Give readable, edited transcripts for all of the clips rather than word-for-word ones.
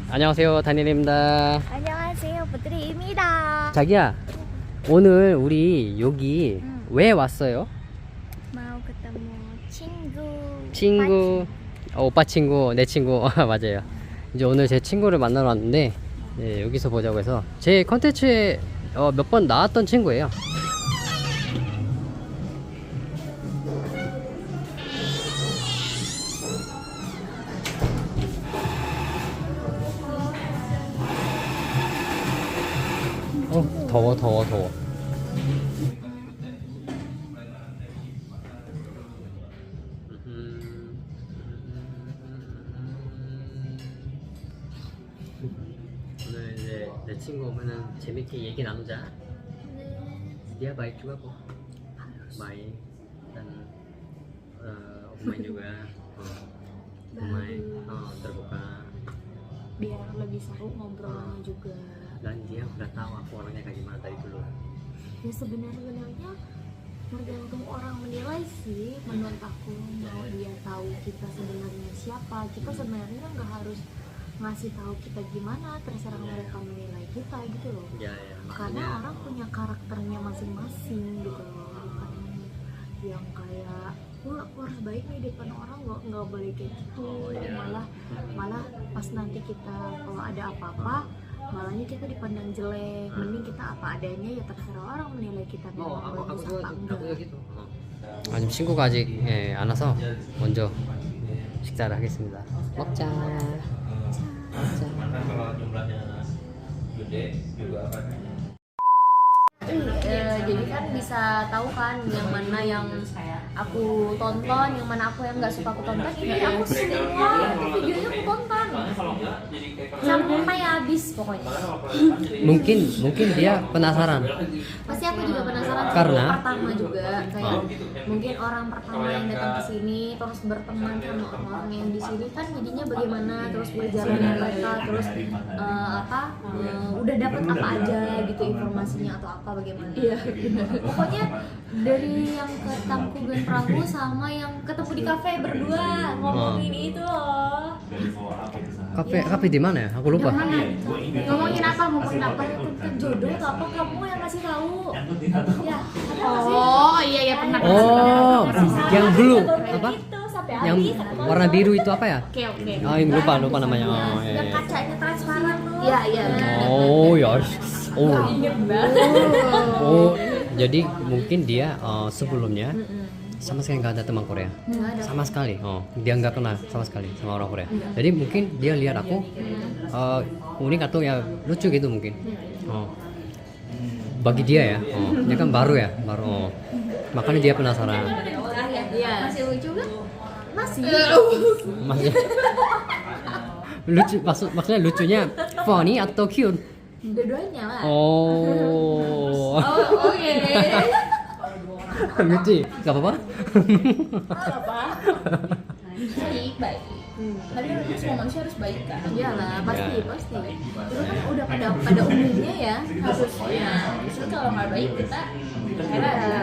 안녕하세요, 다니엘입니다. 안녕하세요, 부드리입니다. 자기야, 오늘 우리 여기 왜 왔어요? mau ketemu 친구. 친구, 오빠 친구, 내 친구. 맞아요. 이제 오늘 제 친구를 만나러 왔는데, 네, 여기서 보자고 해서 제 컨텐츠에 몇 번 나왔던 친구예요. 더워. 오늘 이제 내 친구 오면은 재밌게 얘기 나누자. Dia baik juga kok. Baik dan Umay juga. Umay terbuka. Biar lebih seru ngobrolnya juga. Dan dia udah tahu aku orangnya kayak gimana dari dulu. Ya sebenarnya tergantung orang menilai sih. Menurut aku mau dia tahu kita sebenarnya siapa. Kita sebenarnya nggak harus ngasih tahu kita gimana, terserah mereka menilai kita gitu loh. Ya, Karena orang punya karakternya masing-masing gitu loh. Bukan yang kayak wah aku harus baik nih di depan orang, nggak boleh kayak gitu. Malah pas nanti kita kalau ada apa-apa malahnya kita dipandang jelek. Mending kita apa adanya, ya terserah orang menilai kita memang bagus apa enggak. gitu. 지금 친구가 아직 안 와서 먼저 식사를 하겠습니다. 먹자. Mana kalau jumlahnya gede juga akan Jadi kan bisa tahu kan yang mana yang aku tonton, yang mana aku yang nggak suka aku tonton. Ini aku semua videonya aku tonton sampai habis pokoknya. mungkin dia penasaran. Pasti aku juga penasaran Karena pertama juga kayak mungkin orang pertama yang datang ke sini terus berteman sama orang-orang yang di sini kan jadinya bagaimana, terus perjalanan mereka, terus udah dapat apa aja gitu informasinya atau apa bagaimana. Iya. Pokoknya dari yang ke Tangkuban Perahu sama yang ketemu di kafe berdua ngomongin itu loh. kafe di mana ya? Aku lupa. Yang mana? Ngomongin apa tentang jodoh atau apa, kamu yang kasih tahu. Ya. Oh iya pernah. Oh, yang dulu apa? Gitu, sampai Yang habis. warna biru itu apa ya? Oke. Ini lupa namanya. Oh, iya. Yang kacanya transparan tuh. Iya. Oh ya. Oh. Ingat banget. Oh, jadi mungkin dia sebelumnya sama sekali nggak ada teman Korea, sama sekali. Oh, dia nggak kenal sama sekali sama orang Korea. Jadi mungkin dia lihat aku unik atau ya lucu gitu mungkin. Oh, bagi dia ya. Oh, dia kan baru. Oh. Makanya dia penasaran. Iya. Masih lucu kan? Masih. Lucu maksudnya lucunya funny atau cute? Dua-duanya lah. Oh. Oke. Lucu, nggak apa-apa? Baik. Tapi semua manusia harus baik kan? Iyalah, pasti. Itu kan udah pada umumnya ya, harusnya. Justru kalau nggak baik kita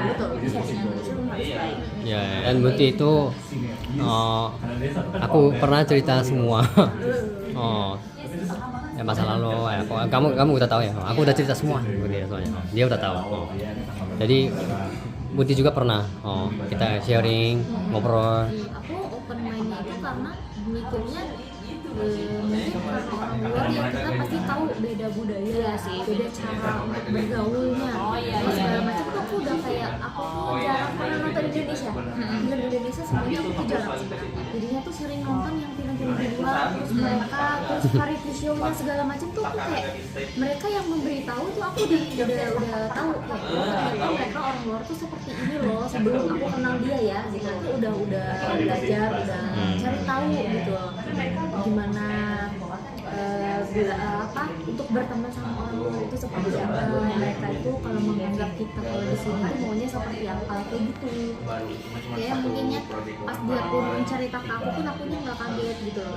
betul. Settingan manusia harus baik. Ya, dan Muti itu aku pernah cerita semua. Ya masa lalu ya. Kamu udah tahu ya. Aku udah cerita semua dia soalnya. Dia udah tahu. Jadi Muti juga pernah. Kita sharing, ngobrol. Aku open mind-nya itu karena mikirnya mungkin orang luar ya kita pasti tahu beda budaya sih, beda cara untuk bergaulnya, segala macam tuh aku udah kayak aku tuh jarang pernah nonton Indonesia. Film Indonesia sebenarnya aku tuh jarang sebenarnya. Jadinya tuh sering nonton yang film-film di luar, terus mereka terus variety show-nya segala macam tuh aku kayak mereka yang memberitahu tuh aku udah tahu kayak mereka orang luar tuh seperti ini loh sebelum aku kenal dia ya. Gitu. Aku udah belajar, udah cari tahu gitu loh. Gimana untuk berteman sama orang luar itu seperti apa, mereka itu kalau menganggap kita kalau di sini tuh maunya seperti apa kayak gitu. Ya mungkinnya pas dia pun cerita ke aku pun akunya nggak kaget gitu loh.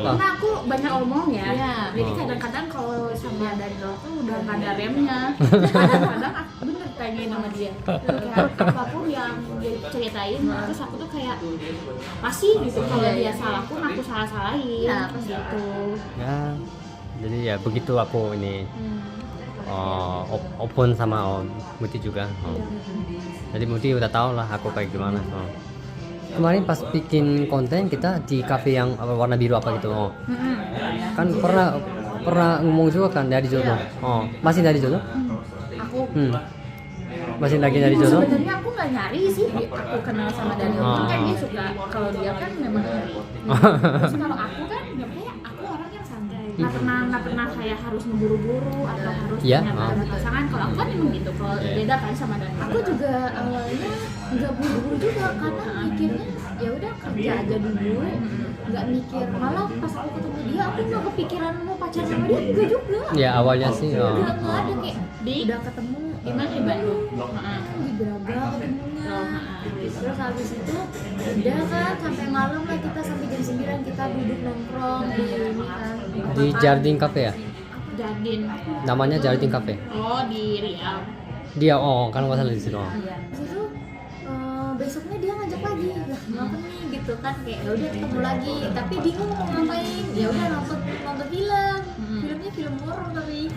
Karena aku banyak omong ya. Jadi kadang-kadang kalau sama dari luar tuh udah nggak ada remnya. Kadang-kadang bener ditanyain sama dia. Kayak apapun yang dia ceritain, terus aku tuh kayak masih gitu kalau dia salah pun aku salah-salahin. Nah, gitu. Ya, jadi ya begitu aku ini open sama Muti juga. Jadi Muti udah tahu lah aku kayak gimana. Kemarin pas bikin konten kita di cafe yang warna biru apa gitu. Kan pernah ngomong juga kan dari jodoh. Masih dari jodoh? Aku Masih lagi dari jodoh? sebenarnya aku nggak nyari sih, aku kenal sama Daniel kan dia suka, kalau dia kan memang nyari. Terus kalau aku kan ya kayak aku orang yang santai, nggak pernah kayak harus ngeburu-buru atau harus punya pasangan. Kalau aku kan memang gitu, kalau beda kan sama Daniel. Aku juga awalnya nggak buru-buru juga karena mikirnya ya udah kerja aja dulu, nggak mikir. Malah pas aku ketemu dia aku nggak kepikiran mau pacaran sama dia, enggak juga. Ya awalnya sih. Nggak ada kayak udah ketemu gimana di Bandung, di Braga ketemunya. Terus habis itu udah kan sampai malam lah, kita sampai jam 9 kita duduk nongkrong di ini kan Di Jardin Cafe ya? Jardin. Namanya Jardin Cafe. Oh, di Riau. Dia kan nggak salah di situ. Terus itu besoknya dia ngajak lagi, lah ngapain nih gitu kan, kayak ya udah ketemu lagi tapi bingung mau ngapain. Ya udah nonton film. Filmnya film horor tapi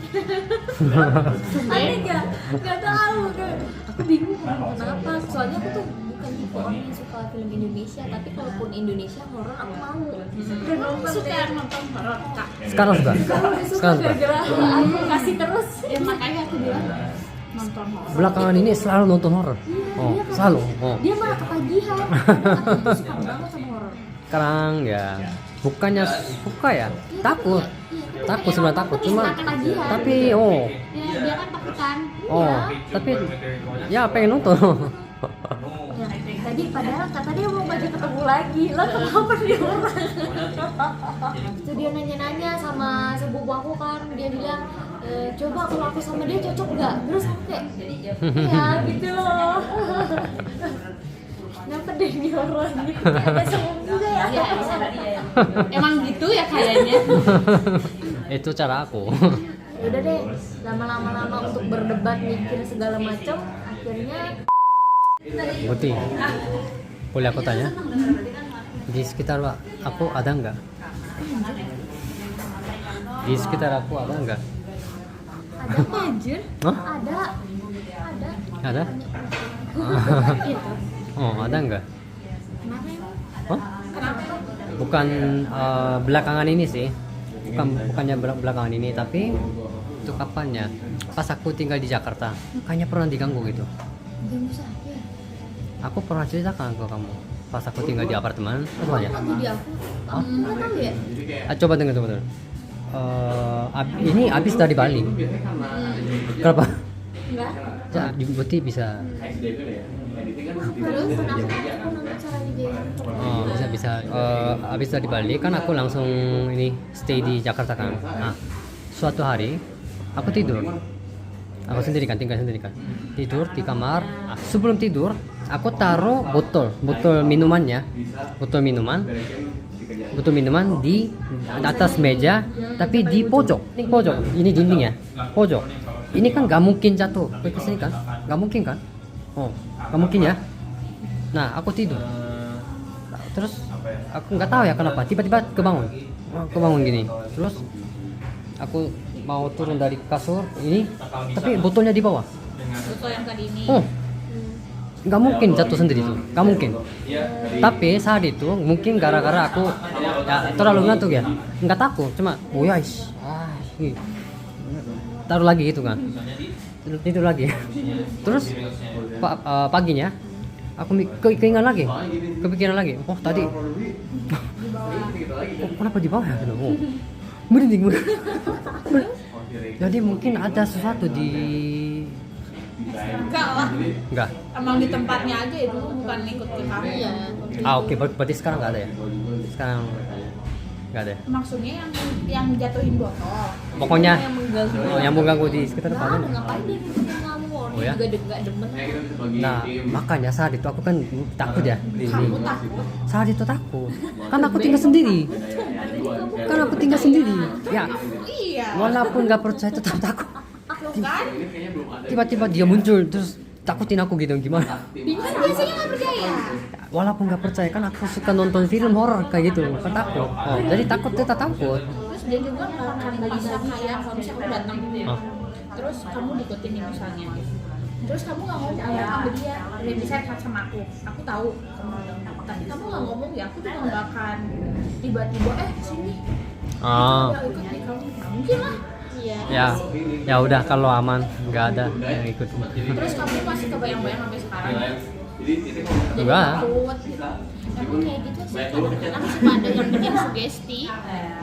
aneh nggak tahu kan. Aku bingung mau nonton apa, soalnya aku tuh bukan tipe orang yang suka film Indonesia, tapi kalaupun Indonesia horor aku mau. Dan aku suka nonton horor kak. Sekarang suka? Sekarang suka? Gara-gara aku kasih terus, ya makanya aku bilang nonton horor. Belakangan ini selalu nonton horor. Selalu. Dia malah ketagihan. Aku suka banget sama horor. Sekarang ya bukannya suka ya, takut. Takut sebenarnya takut, cuma tapi ya dia kan takutan. tapi ya pengen nonton. Ya, tadi padahal kata dia mau ngajak ketemu lagi, lo kenapa dia orang? Itu dia nanya-nanya sama sepupu aku kan, dia bilang coba kalau aku sama dia cocok nggak? Terus aku kayak ya gitu loh. Kenapa deh di orang gitu? Ada semua juga ya. Emang gitu ya kayaknya. Itu cara aku. Udah deh, lama-lama untuk berdebat mikir segala macam, akhirnya Muti, boleh aku tanya? Di sekitar aku ada nggak? Di sekitar aku ada nggak? ada apa anjir? Hah? Ada. Ada? Gitu. Ada nggak? Kenapa emang? Hah? Kenapa? Bukan belakangan ini sih. Bukannya belakangan ini, tapi itu kapannya? Pas aku tinggal di Jakarta, kayaknya pernah diganggu gitu. Ganggu siapa ya? Aku pernah ceritakan ke kamu. Pas aku tinggal di apartemen, apa ya? Lagi di aku. Nggak tahu ya? Coba dengar teman-teman. Ini abis dari Bali. Kenapa? Enggak. Ya, berarti bisa. Terus kenapa? Aku nonton cara video. Bisa. Abis dari Bali kan aku langsung ini stay di Jakarta kan. Nah, suatu hari aku tidur. Aku sendiri kan, tinggal sendiri kan. Tidur di kamar. Sebelum tidur, aku taruh botol minuman di atas meja, tapi di pojok. Ini dinding ya, pojok. Ini kan nggak mungkin jatuh ke sini kan? Nggak mungkin kan? Nggak mungkin ya. Nah, aku tidur. Terus aku nggak tahu ya kenapa, tiba-tiba kebangun gini. Terus aku mau turun dari kasur ini, tapi botolnya di bawah. Botol yang tadi ini. Nggak mungkin jatuh sendiri tuh, nggak mungkin. Tapi saat itu mungkin gara-gara aku ya terlalu ngantuk ya, nggak takut, cuma guys, taruh lagi gitu kan, tidur lagi. Terus paginya aku kepikiran lagi, tadi, kenapa di bawah ya? Merinding. Jadi mungkin ada sesuatu di. Enggak lah. Enggak. Emang di tempatnya aja itu, bukan ikut ke kamu ya. Oke, berarti sekarang nggak ada ya? Sekarang nggak ada. Maksudnya yang jatuhin botol. Pokoknya yang mengganggu di sekitar Nggak kamu. ada, ngapain dia ngikutin kamu? Dia Ya? juga nggak demen. Nah, makanya saat itu aku kan takut ya. Kamu takut? Saat itu takut. Kan aku tinggal sendiri. Ya, Iya. walaupun nggak percaya tetap takut. Tuh kan? Tiba-tiba dia muncul terus takutin aku gitu gimana? Kan biasanya nggak percaya. Walaupun nggak percaya kan aku suka nonton film horor kayak gitu, kan takut. Oh, jadi takut tetap takut. Terus dia juga nggak akan bisa kayak kalau misalnya kamu datang gitu ya, Oh. terus kamu diikutin nih misalnya, terus kamu nggak ngomong ya sama dia, dia bisa sama aku tahu kamu tapi kamu nggak ngomong ya, aku juga nggak akan tiba-tiba sini Oh. ya ikut nih kamu, nggak mungkin lah. Ya, ya udah kalau aman nggak ada yang ikut. Terus kamu masih kebayang-bayang sampai sekarang, jadi Enggak. takut gitu. Emang kayak gitu sih, kadang-kadang suka ada yang bikin sugesti.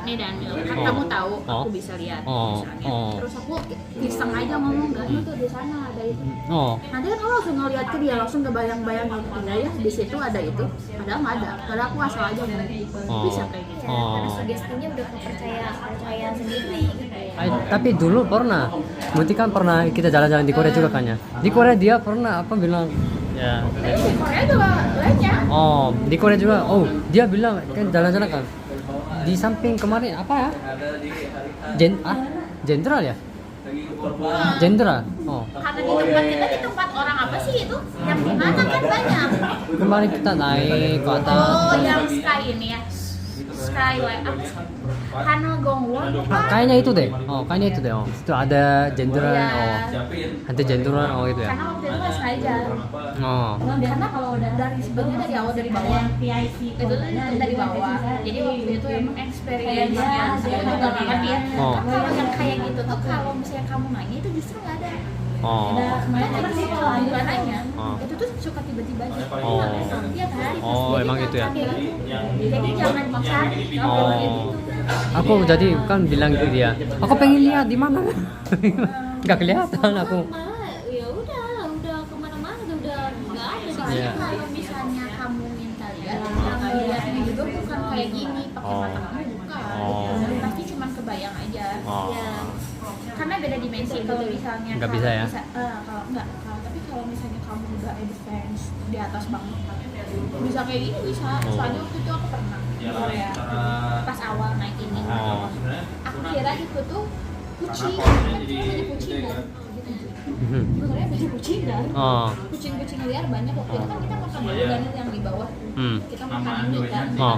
Nih Daniel, kan kamu tahu aku bisa lihat misalnya. Terus aku iseng aja ngomong, gak tuh di sana ada itu. Oh, Nanti kan kamu langsung ngeliat ke dia, langsung kebayang-bayang gitu ya, di situ ada itu. Padahal nggak ada, padahal aku asal aja ngomong. Bisa kayak gitu. Karena sugestinya udah percaya sendiri gitu ya. tapi dulu pernah, berarti kan pernah kita jalan-jalan di Korea juga kan ya. Di Korea dia pernah apa bilang, ya. Di Korea juga banyak. Oh, di Korea juga. Oh, dia bilang kan jalan-jalan kan. Di samping kemarin apa ya? Jenderal ya? Jenderal. Oh. Karena di tempat kita, di tempat orang apa sih itu? Yang di mana kan banyak. Kemarin kita naik ke atas. Oh, yang Sky ini ya. Skyline apa sih? Hanel Gongwon bukan? Kayaknya itu deh. Oh, kayaknya itu deh. Oh, itu ada jenderal. Iya. Oh, ada jenderal. Oh, itu ya. Karena waktu itu nggak sengaja. Oh. Karena kalau dari sebenarnya dari awal dari bawah itu tuh dari bawah. Jadi waktu itu emang experience-nya saya juga nggak ngerti ya. Oh. Kalau yang kayak gitu tuh kalau misalnya kamu nanya itu justru nggak ada. Oh. Kan emang sih kalau bukan nanya, Oh. itu tuh suka tiba-tiba aja. Oh. Iya kan? Oh, Jadi emang gitu ya? Jadi jangan dicari kalau Oh. kayak gitu. Aku jadi kan bilang ke dia, aku pengen lihat di mana. Nggak kelihatan aku. Malah ya udah kemana-mana udah nggak ada. Soalnya Iya. kalau misalnya kamu minta lihat, yang dilihatnya juga bukan kayak gini, pakai Oh. mata kamu bukan. Oh. Pasti cuma kebayang aja. Oh. Ya. Karena beda dimensi kalau misalnya Nggak kalau bisa ya? kalau enggak, tapi kalau misalnya kamu udah advance di atas banget, bisa kayak gini bisa. Soalnya waktu itu aku pernah di Korea pas awal naik ini. Oh. Aku kira itu tuh kucing, kan cuma banyak kucing kan. Sebenarnya banyak kucing kan. Oh. Kucing-kucing liar banyak waktu itu kan kita makan dulu dan yang di bawah kita makan ini kan. Oh.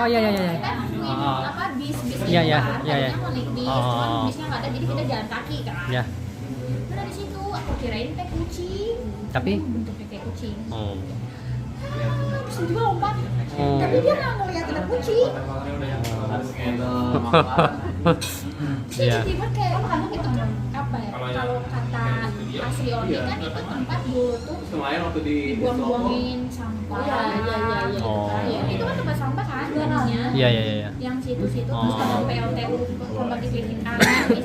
Ya. Kan nungguin apa bis Iya, iya, kan. iya, iya. Tadinya mau naik bis, Oh. cuman bisnya nggak ada jadi kita jalan kaki kan. Ya. Nah dari situ aku kirain teh kucing. Tapi? Bentuknya kayak kucing. Oh. Terus tiba lompat. Oh. Tapi dia nggak ngeliat ada kucing. Iya. Tiba-tiba kayak itu apa ya? Kalau kata asli Oni kan itu tempat dulu tuh dibuang-buangin sampah. Iya. Oh. Ya, itu kan tempat sampah kan jadinya. Iya. Yang situ-situ Oh. terus ada PLTU pembangkit listrik anak di